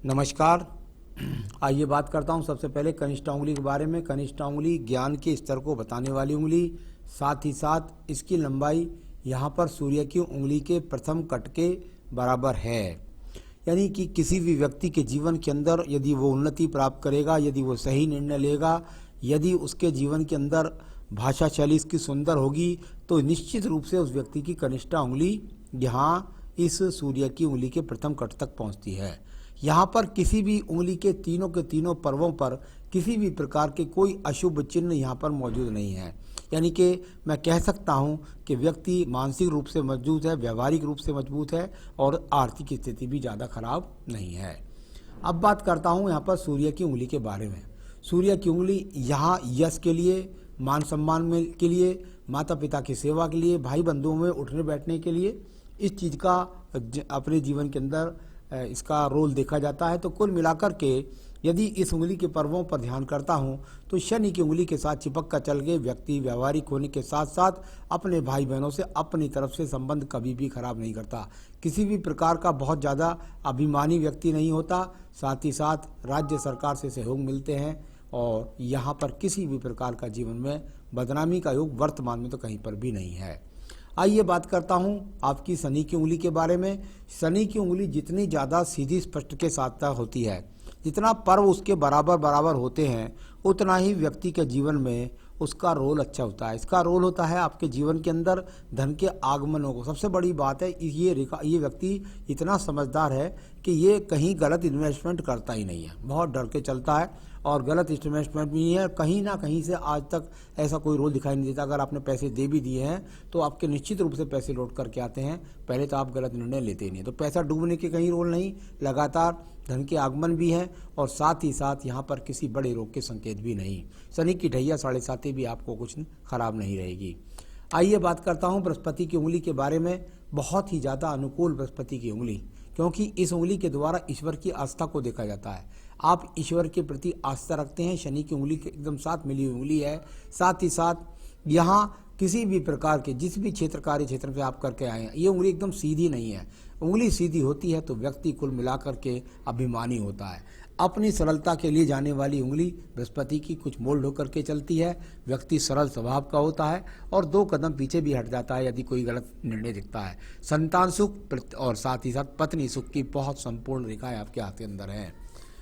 नमस्कार। आइए बात करता हूं सबसे पहले कनिष्ठ उंगली के बारे में। कनिष्ठ उंगली ज्ञान के स्तर को बताने वाली उंगली, साथ ही साथ इसकी लंबाई यहाँ पर सूर्य की उंगली के प्रथम कट के बराबर है। यानी कि किसी भी व्यक्ति के जीवन के अंदर यदि वो उन्नति प्राप्त करेगा, यदि वो सही निर्णय लेगा, यदि उसके जीवन के अंदर भाषा शैली इसकी सुंदर होगी, तो निश्चित रूप से उस व्यक्ति की कनिष्ठ उंगली यहाँ इस सूर्य की उंगली के प्रथम कट तक पहुँचती है। यहाँ पर किसी भी उंगली के तीनों पर्वों पर किसी भी प्रकार के कोई अशुभ चिन्ह यहाँ पर मौजूद नहीं है। यानी कि मैं कह सकता हूँ कि व्यक्ति मानसिक रूप से मजबूत है, व्यवहारिक रूप से मजबूत है और आर्थिक स्थिति भी ज़्यादा खराब नहीं है। अब बात करता हूँ यहाँ पर सूर्य की उंगली के बारे में। सूर्य की उंगली यहाँ यश के लिए, मान सम्मान में के लिए, माता पिता की सेवा के लिए, भाई बंधुओं में उठने बैठने के लिए इस चीज़ का अपने जीवन के अंदर इसका रोल देखा जाता है। तो कुल मिलाकर के यदि इस उंगली के पर्वों पर ध्यान करता हूं तो शनि की उंगली के साथ चिपक कर चल के व्यक्ति व्यावहारिक होने के साथ साथ अपने भाई बहनों से अपनी तरफ से संबंध कभी भी खराब नहीं करता। किसी भी प्रकार का बहुत ज़्यादा अभिमानी व्यक्ति नहीं होता। साथ ही साथ राज्य सरकार से सहयोग मिलते हैं और यहाँ पर किसी भी प्रकार का जीवन में बदनामी का योग वर्तमान में तो कहीं पर भी नहीं है। आइए बात करता हूं आपकी शनि की उंगली के बारे में। शनि की उंगली जितनी ज़्यादा सीधी स्पष्ट के साथ होती है, जितना पर्व उसके बराबर बराबर होते हैं, उतना ही व्यक्ति के जीवन में उसका रोल अच्छा होता है। इसका रोल होता है आपके जीवन के अंदर धन के आगमनों को। सबसे बड़ी बात है ये व्यक्ति इतना समझदार है कि ये कहीं गलत इन्वेस्टमेंट करता ही नहीं है, बहुत डर के चलता है और गलत इन्वेस्टमेंट भी है। कहीं ना कहीं से आज तक ऐसा कोई रोल दिखाई नहीं देता। अगर आपने पैसे दे भी दिए हैं तो आपके निश्चित रूप से पैसे लौट करके आते हैं। पहले तो आप गलत निर्णय लेते ही नहीं। तो पैसा डूबने के कहीं रोल नहीं, लगातार धन के आगमन भी है और साथ ही साथ यहाँ पर किसी बड़े रोग के संकेत भी नहीं। शनि की ढैया 7.5 भी आपको कुछ खराब नहीं रहेगी। आइए बात करता हूँ बृहस्पति की उंगली के बारे में। बहुत ही ज़्यादा अनुकूल बृहस्पति की उंगली, क्योंकि इस उंगली के द्वारा ईश्वर की आस्था को देखा जाता है। आप ईश्वर के प्रति आस्था रखते हैं। शनि की उंगली के एकदम साथ मिली हुई उंगली है। साथ ही साथ यहाँ किसी भी प्रकार के जिस भी कार्य क्षेत्र पे आप करके आए हैं, ये उंगली एकदम सीधी नहीं है। उंगली सीधी होती है तो व्यक्ति कुल मिलाकर के अभिमानी होता है। अपनी सरलता के लिए जाने वाली उंगली बृहस्पति की कुछ मोल्ड होकर के चलती है। व्यक्ति सरल स्वभाव का होता है और 2 कदम पीछे भी हट जाता है यदि कोई गलत निर्णय दिखता है। संतान सुख और साथ ही साथ पत्नी सुख की बहुत संपूर्ण रेखाएं आपके हाथ के अंदर हैं।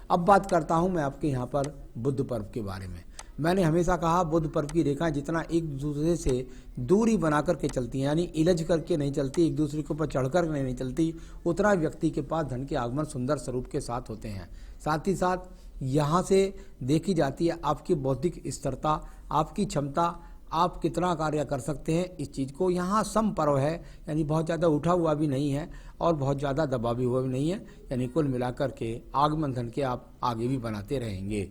अब बात करता हूं मैं आपके यहाँ पर बुध पर्व के बारे में। मैंने हमेशा कहा बुध पर्व की रेखाएं जितना एक दूसरे से दूरी बना करके चलती हैं, यानी इलझ करके नहीं चलती, एक दूसरे के ऊपर चढ़ कर नहीं चलती, उतना व्यक्ति के पास धन के आगमन सुंदर स्वरूप के साथ होते हैं। साथ ही साथ यहाँ से देखी जाती है आपकी बौद्धिक स्थिरता, आपकी क्षमता, आप कितना कार्य कर सकते हैं। इस चीज़ को यहाँ सम पर्व है, यानी बहुत ज़्यादा उठा हुआ भी नहीं है और बहुत ज़्यादा दबा भी हुआ भी नहीं है। यानी कुल मिलाकर के आगमन धन के आप आगे भी बनाते रहेंगे।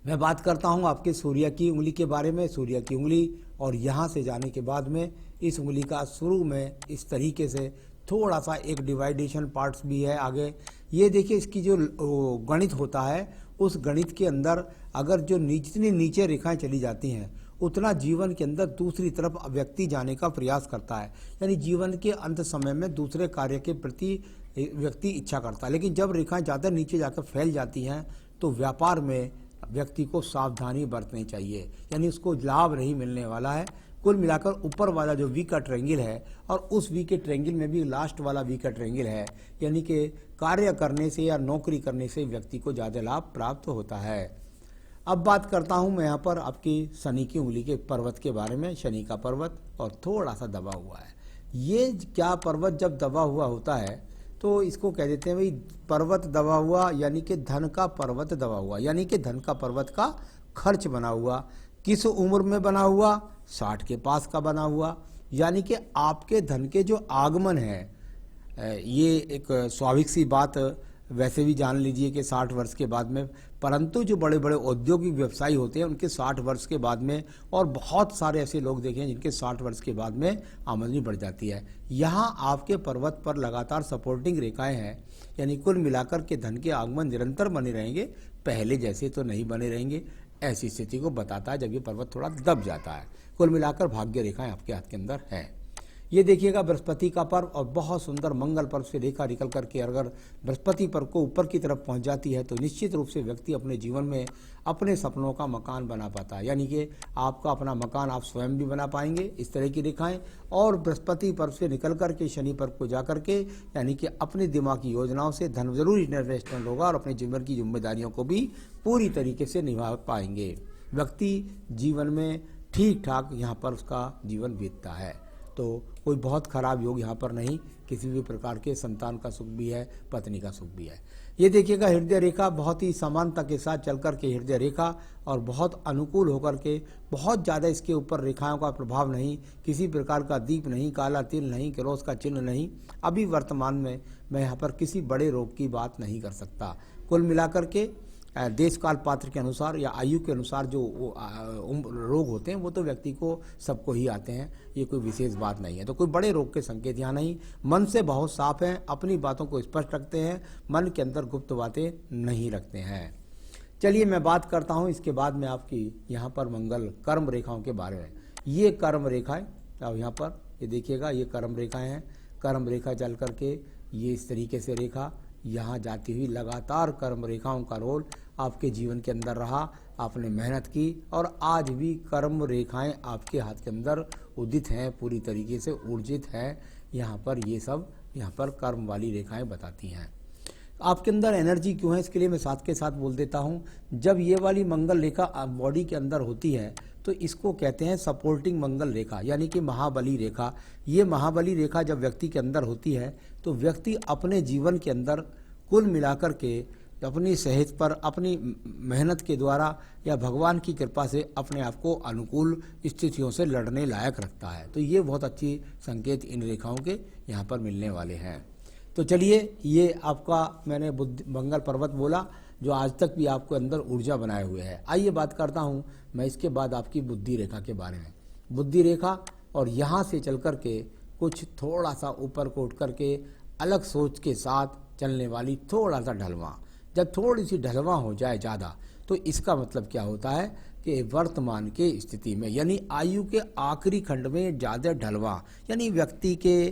मैं बात करता हूं आपके सूर्य की उंगली के बारे में। सूर्य की उंगली और यहाँ से जाने के बाद में इस उंगली का शुरू में इस तरीके से थोड़ा सा एक डिवाइडेशन पार्ट्स भी है आगे। ये देखिए इसकी जो गणित होता है, उस गणित के अंदर अगर जो जितनी नीचे रेखाएं चली जाती हैं उतना जीवन के अंदर दूसरी तरफ व्यक्ति जाने का प्रयास करता है। यानी जीवन के अंत समय में दूसरे कार्य के प्रति व्यक्ति इच्छा करता है। लेकिन जब रेखाएं ज़्यादा नीचे जाकर फैल जाती हैं तो व्यापार में व्यक्ति को सावधानी बरतनी चाहिए, यानी उसको लाभ नहीं मिलने वाला है। कुल मिलाकर ऊपर वाला जो वी का ट्रायंगल है और उस वी के ट्रायंगल में भी लास्ट वाला वी का ट्रायंगल है, यानी कि कार्य करने से या नौकरी करने से व्यक्ति को ज़्यादा लाभ प्राप्त होता है। अब बात करता हूं मैं यहाँ पर आपकी शनि की उंगली के पर्वत के बारे में। शनि का पर्वत और थोड़ा सा दबा हुआ है। ये क्या पर्वत जब दबा हुआ होता है तो इसको कह देते हैं भाई पर्वत दबा हुआ, यानी कि धन का पर्वत दबा हुआ, यानी कि धन का पर्वत का खर्च बना हुआ। किस उम्र में बना हुआ? 60 के पास का बना हुआ। यानी कि आपके धन के जो आगमन है, ये एक स्वाभाविक सी बात वैसे भी जान लीजिए कि 60 वर्ष के बाद में, परंतु जो बड़े बड़े औद्योगिक व्यवसायी होते हैं उनके 60 वर्ष के बाद में, और बहुत सारे ऐसे लोग देखे हैं जिनके 60 वर्ष के बाद में आमदनी बढ़ जाती है। यहाँ आपके पर्वत पर लगातार सपोर्टिंग रेखाएं हैं, यानी कुल मिलाकर के धन के आगमन निरंतर बने रहेंगे, पहले जैसे तो नहीं बने रहेंगे। ऐसी स्थिति को बताता है जब ये पर्वत थोड़ा दब जाता है। कुल मिलाकर भाग्य रेखाएं आपके हाथ के अंदर है। ये देखिएगा बृहस्पति का पर्व और बहुत सुंदर मंगल पर्व से रेखा निकल करके अगर बृहस्पति पर्व को ऊपर की तरफ पहुंच जाती है तो निश्चित रूप से व्यक्ति अपने जीवन में अपने सपनों का मकान बना पाता है, यानी कि आपका अपना मकान आप स्वयं भी बना पाएंगे इस तरह की रेखाएं। और बृहस्पति पर्व से निकल करके शनि पर्व को जा करके यानी कि अपने दिमागी योजनाओं से धन जरूर इन्वेस्टमेंट होगा और अपने जीवन की जिम्मेदारियों को भी पूरी तरीके से निभा पाएंगे। व्यक्ति जीवन में ठीक ठाक यहाँ पर उसका जीवन बीतता है। तो कोई बहुत खराब योग यहाँ पर नहीं, किसी भी प्रकार के संतान का सुख भी है, पत्नी का सुख भी है। ये देखिएगा हृदय रेखा बहुत ही समानता के साथ चल कर के हृदय रेखा और बहुत अनुकूल होकर के, बहुत ज़्यादा इसके ऊपर रेखाओं का प्रभाव नहीं, किसी प्रकार का दीप नहीं, काला तिल नहीं, क्रॉस का चिन्ह नहीं। अभी वर्तमान में मैं यहाँ पर किसी बड़े रोग की बात नहीं कर सकता। कुल मिलाकर के देश काल पात्र के अनुसार या आयु के अनुसार जो रोग होते हैं वो तो व्यक्ति को सबको ही आते हैं, ये कोई विशेष बात नहीं है। तो कोई बड़े रोग के संकेत यहाँ नहीं। मन से बहुत साफ हैं, अपनी बातों को स्पष्ट रखते हैं, मन के अंदर गुप्त बातें नहीं रखते हैं। चलिए मैं बात करता हूँ इसके बाद में आपकी यहाँ पर मंगल कर्म रेखाओं के बारे में। ये कर्म रेखाएं, अब यहाँ पर ये देखिएगा ये कर्म रेखाएं हैं। कर्म रेखा चल करके ये इस तरीके से रेखा यहाँ जाती हुई लगातार कर्म रेखाओं का रोल आपके जीवन के अंदर रहा। आपने मेहनत की और आज भी कर्म रेखाएं आपके हाथ के अंदर उदित हैं, पूरी तरीके से ऊर्जित हैं। यहाँ पर ये सब यहाँ पर कर्म वाली रेखाएं बताती हैं। आपके अंदर एनर्जी क्यों है इसके लिए मैं साथ के साथ बोल देता हूँ। जब ये वाली मंगल रेखा बॉडी के अंदर होती है तो इसको कहते हैं सपोर्टिंग मंगल रेखा, यानी कि महाबली रेखा। ये महाबली रेखा जब व्यक्ति के अंदर होती है तो व्यक्ति अपने जीवन के अंदर कुल मिलाकर के अपनी सेहत पर अपनी मेहनत के द्वारा या भगवान की कृपा से अपने आप को अनुकूल स्थितियों से लड़ने लायक रखता है। तो ये बहुत अच्छी संकेत इन रेखाओं के यहाँ पर मिलने वाले हैं। तो चलिए ये आपका मैंने मंगल पर्वत बोला जो आज तक भी आपको अंदर ऊर्जा बनाए हुए है। आइए बात करता हूँ मैं इसके बाद आपकी बुद्धि रेखा के बारे में। बुद्धि रेखा और यहाँ से चल कर के कुछ थोड़ा सा ऊपर को उठ करके अलग सोच के साथ चलने वाली थोड़ा सा ढलवा। जब थोड़ी सी ढलवा हो जाए ज़्यादा तो इसका मतलब क्या होता है कि वर्तमान के स्थिति में यानी आयु के आखिरी खंड में ज़्यादा ढलवा, यानी व्यक्ति के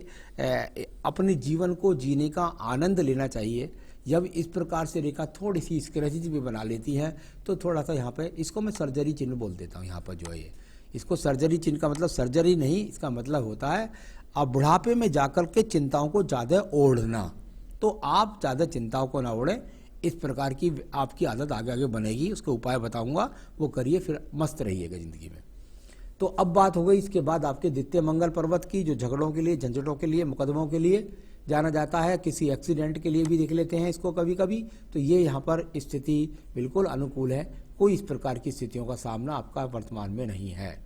अपने जीवन को जीने का आनंद लेना चाहिए। जब इस प्रकार से रेखा थोड़ी सी स्क्रैचेज भी बना लेती है तो थोड़ा सा यहाँ पे इसको मैं सर्जरी चिन्ह बोल देता हूँ। यहाँ पर जो है ये इसको सर्जरी चिन्ह का मतलब सर्जरी नहीं, इसका मतलब होता है अब बुढ़ापे में जाकर के चिंताओं को ज़्यादा ओढ़ना। तो आप ज़्यादा चिंताओं को ना ओढ़ें, इस प्रकार की आपकी आदत आगे आगे बनेगी। उसके उपाय बताऊंगा, वो करिए, फिर मस्त रहिएगा ज़िंदगी में। तो अब बात हो गई इसके बाद आपके द्वितीय मंगल पर्वत की, जो झगड़ों के लिए, झंझटों के लिए, मुकदमों के लिए जाना जाता है, किसी एक्सीडेंट के लिए भी देख लेते हैं इसको कभी कभी। तो ये यहाँ पर स्थिति बिल्कुल अनुकूल है, कोई इस प्रकार की स्थितियों का सामना आपका वर्तमान में नहीं है।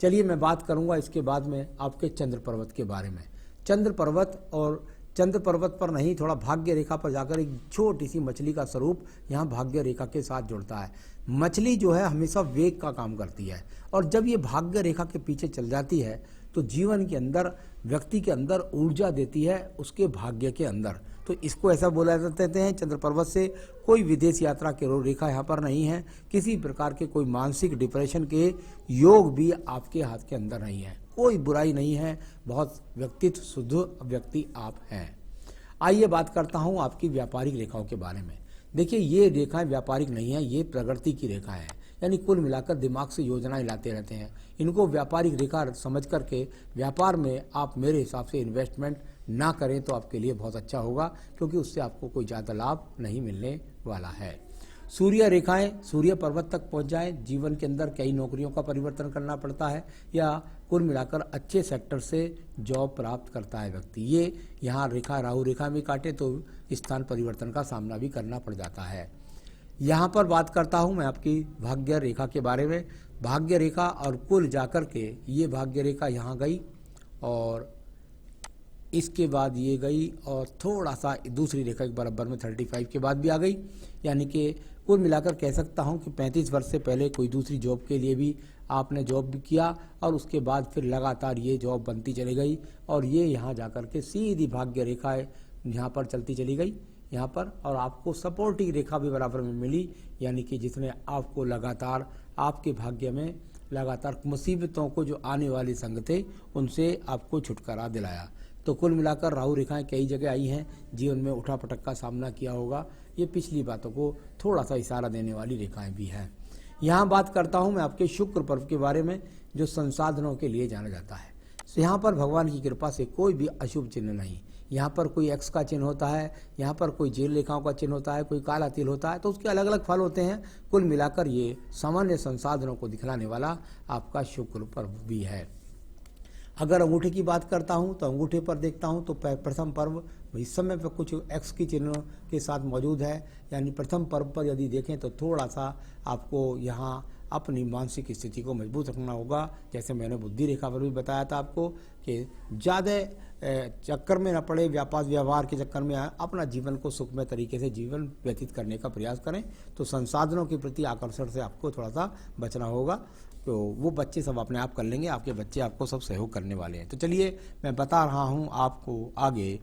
चलिए मैं बात करूँगा इसके बाद में आपके चंद्र पर्वत के बारे में। चंद्र पर्वत और चंद्र पर्वत पर नहीं, थोड़ा भाग्य रेखा पर जाकर एक छोटी सी मछली का स्वरूप यहाँ भाग्य रेखा के साथ जुड़ता है। मछली जो है हमेशा वेग का काम करती है और जब ये भाग्य रेखा के पीछे चल जाती है तो जीवन के अंदर व्यक्ति के अंदर ऊर्जा देती है उसके भाग्य के अंदर। तो इसको ऐसा बोला जाते हैं चंद्र पर्वत से कोई विदेश यात्रा की रेखा यहाँ पर नहीं है, किसी प्रकार के कोई मानसिक डिप्रेशन के योग भी आपके हाथ के अंदर नहीं है, कोई बुराई नहीं है, बहुत व्यक्तित्व शुद्ध व्यक्ति आप हैं। आइए बात करता हूँ आपकी व्यापारिक रेखाओं के बारे में। देखिए ये रेखाएं व्यापारिक नहीं है, ये प्रगति की रेखा है, यानी कुल मिलाकर दिमाग से योजनाएं लाते रहते हैं। इनको व्यापारिक रेखा समझ करके व्यापार में आप मेरे हिसाब से इन्वेस्टमेंट ना करें तो आपके लिए बहुत अच्छा होगा, क्योंकि उससे आपको कोई ज़्यादा लाभ नहीं मिलने वाला है। सूर्य रेखाएं सूर्य पर्वत तक पहुंच जाए, जीवन के अंदर कई नौकरियों का परिवर्तन करना पड़ता है या कुल मिलाकर अच्छे सेक्टर से जॉब प्राप्त करता है व्यक्ति। ये यहाँ रेखा राहु रेखा में काटे तो स्थान परिवर्तन का सामना भी करना पड़ जाता है। यहाँ पर बात करता हूँ मैं आपकी भाग्य रेखा के बारे में। भाग्य रेखा और कुल जाकर के ये भाग्य रेखा यहाँ गई और इसके बाद ये गई और थोड़ा सा दूसरी रेखा के बराबर में 35 के बाद भी आ गई, यानी कि कुल मिलाकर कह सकता हूँ कि 35 वर्ष से पहले कोई दूसरी जॉब के लिए भी आपने जॉब भी किया और उसके बाद फिर लगातार ये जॉब बनती चली गई और ये यहाँ जाकर के सीधी भाग्य रेखा यहाँ पर चलती चली गई यहाँ पर, और आपको सपोर्टिंग रेखा भी बराबर में मिली, यानी कि जिसने आपको लगातार आपके भाग्य में लगातार मुसीबतों को जो आने वाले संग थे उनसे आपको छुटकारा दिलाया। तो कुल मिलाकर राहु रेखाएं कई जगह आई हैं, जीवन में उठा पटक का सामना किया होगा। ये पिछली बातों को थोड़ा सा इशारा देने वाली रेखाएं भी हैं। यहाँ बात करता हूँ मैं आपके शुक्र पर्व के बारे में, जो संसाधनों के लिए जाना जाता है। तो यहाँ पर भगवान की कृपा से कोई भी अशुभ चिन्ह नहीं। यहाँ पर कोई एक्स का चिन्ह होता है, यहाँ पर कोई जेल रेखाओं का चिन्ह होता है, कोई काला तिल होता है, तो उसके अलग अलग फल होते हैं। कुल मिलाकर ये सामान्य संसाधनों को दिखलाने वाला आपका शुक्र पर्व भी है। अगर अंगूठे की बात करता हूँ तो अंगूठे पर देखता हूँ तो प्रथम पर्व इस समय पर कुछ एक्स की चिन्ह के साथ मौजूद है, यानी प्रथम पर्व पर यदि देखें तो थोड़ा सा आपको यहाँ अपनी मानसिक स्थिति को मजबूत रखना होगा। जैसे मैंने बुद्धि रेखा पर भी बताया था आपको कि ज़्यादा चक्कर में न पड़े, व्यापार व्यवहार के चक्कर में अपना जीवन को सुखमय तरीके से जीवन व्यतीत करने का प्रयास करें। तो संसाधनों के प्रति आकर्षण से आपको थोड़ा सा बचना होगा, तो वो बच्चे सब अपने आप कर लेंगे, आपके बच्चे आपको सब सहयोग करने वाले हैं। तो चलिए मैं बता रहा हूँ आपको आगे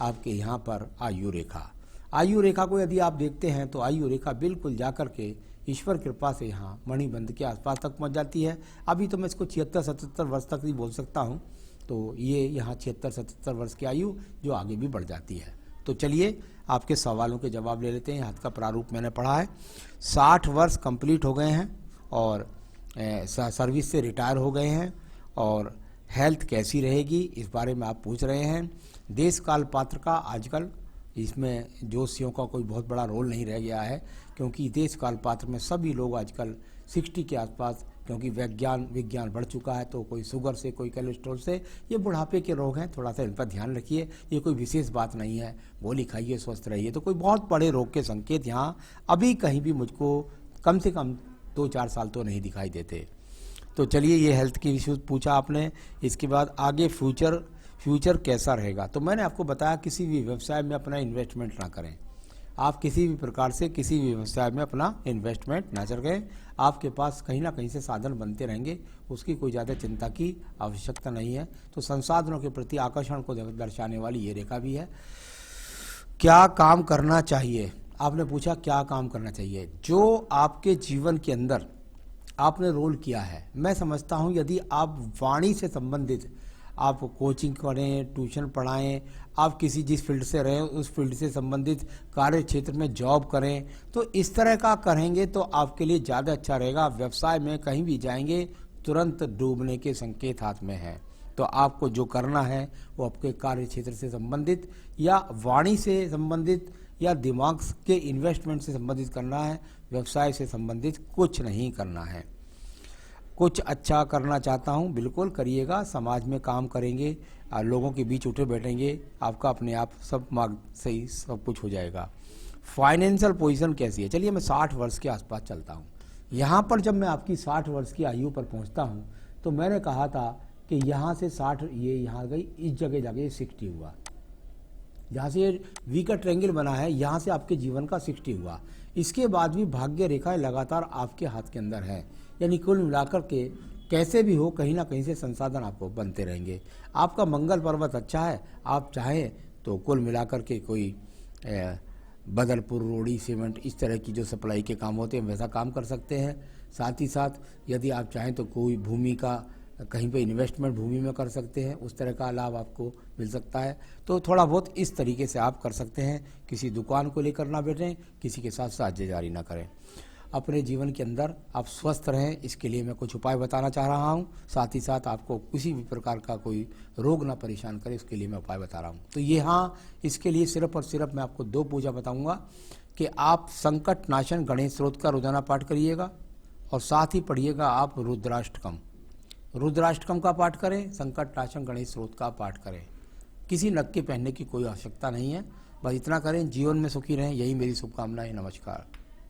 आपके यहाँ पर आयु रेखा। आयु रेखा को यदि आप देखते हैं तो आयु रेखा बिल्कुल जाकर के ईश्वर कृपा से यहाँ मणिबंध के आसपास तक पहुँच जाती है। अभी तो मैं इसको 76-77 वर्ष तक ही बोल सकता हूँ, तो ये यहाँ 76-77 वर्ष की आयु जो आगे भी बढ़ जाती है। तो चलिए आपके सवालों के जवाब ले लेते हैं। हाथ का प्रारूप मैंने पढ़ा है। 60 वर्ष कंप्लीट हो गए हैं और सर्विस से रिटायर हो गए हैं, और हेल्थ कैसी रहेगी इस बारे में आप पूछ रहे हैं। देश काल पात्र का आजकल इसमें ज्योतिषियों का कोई बहुत बड़ा रोल नहीं रह गया है, क्योंकि देश काल पात्र में सभी लोग आजकल 60 के आसपास, क्योंकि विज्ञान बढ़ चुका है, तो कोई शुगर से, कोई कोलेस्ट्रॉल से, ये बुढ़ापे के रोग हैं, थोड़ा सा इन पर ध्यान रखिए। ये कोई विशेष बात नहीं है, गोली खाइए स्वस्थ रहिए। तो कोई बहुत बड़े रोग के संकेत यहाँ अभी कहीं भी मुझको कम से कम 2-4 साल तो नहीं दिखाई देते। तो चलिए ये हेल्थ की इश्यूज पूछा आपने। इसके बाद आगे फ्यूचर कैसा रहेगा, तो मैंने आपको बताया किसी भी व्यवसाय में अपना इन्वेस्टमेंट ना करें। आप किसी भी प्रकार से किसी भी व्यवसाय में अपना इन्वेस्टमेंट ना करें। आपके पास कहीं ना कहीं से साधन बनते रहेंगे, उसकी कोई ज़्यादा चिंता की आवश्यकता नहीं है। तो संसाधनों के प्रति आकर्षण को दर्शाने वाली ये रेखा भी है। क्या काम करना चाहिए, आपने पूछा क्या काम करना चाहिए। जो आपके जीवन के अंदर आपने रोल किया है, मैं समझता हूँ यदि आप वाणी से संबंधित आप कोचिंग करें, ट्यूशन पढ़ाएं, आप किसी जिस फील्ड से रहें उस फील्ड से संबंधित कार्य क्षेत्र में जॉब करें, तो इस तरह का करेंगे तो आपके लिए ज़्यादा अच्छा रहेगा। व्यवसाय में कहीं भी जाएंगे तुरंत डूबने के संकेत हाथ में हैं। तो आपको जो करना है वो आपके कार्य क्षेत्र से संबंधित या वाणी से संबंधित या दिमाग के इन्वेस्टमेंट से संबंधित करना है, व्यवसाय से संबंधित कुछ नहीं करना है। कुछ अच्छा करना चाहता हूँ, बिल्कुल करिएगा, समाज में काम करेंगे, लोगों के बीच उठे बैठेंगे, आपका अपने आप सब मार्ग सही सब कुछ हो जाएगा। फाइनेंशियल पोजीशन कैसी है, चलिए मैं 60 वर्ष के आसपास चलता हूँ। यहाँ पर जब मैं आपकी 60 वर्ष की आयु पर पहुँचता हूँ तो मैंने कहा था कि यहाँ से 60 ये यहाँ गई, इस जगह जाके 60 हुआ। जहाँ से ये वी का ट्रायंगल बना है यहाँ से आपके जीवन का 60 हुआ। इसके बाद भी भाग्य रेखाएं लगातार आपके हाथ के अंदर है, यानी कुल मिलाकर के कैसे भी हो कहीं ना कहीं से संसाधन आपको बनते रहेंगे। आपका मंगल पर्वत अच्छा है, आप चाहें तो कुल मिलाकर के कोई बदलपुर, रोड़ी, सीमेंट इस तरह की जो सप्लाई के काम होते हैं वैसा काम कर सकते हैं। साथ ही साथ यदि आप चाहें तो कोई भूमि का कहीं पे इन्वेस्टमेंट भूमि में कर सकते हैं, उस तरह का लाभ आपको मिल सकता है। तो थोड़ा बहुत इस तरीके से आप कर सकते हैं। किसी दुकान को लेकर ना बैठें, किसी के साथ साझेदारी ना करें। अपने जीवन के अंदर आप स्वस्थ रहें, इसके लिए मैं कुछ उपाय बताना चाह रहा हूँ। साथ ही साथ आपको किसी भी प्रकार का कोई रोग ना परेशान करे, उसके लिए मैं उपाय बता रहा हूँ। तो ये हाँ, इसके लिए सिर्फ और सिर्फ मैं आपको 2 पूजा बताऊँगा कि आप संकट नाशन गणेश स्त्रोत का रोजाना पाठ करिएगा और साथ ही पढ़िएगा आप रुद्राष्टकम का पाठ करें, संकट नाशन गणेश स्त्रोत का पाठ करें। किसी नग के पहनने की कोई आवश्यकता नहीं है, बस इतना करें, जीवन में सुखी रहें, यही मेरी शुभकामनाएं। नमस्कार।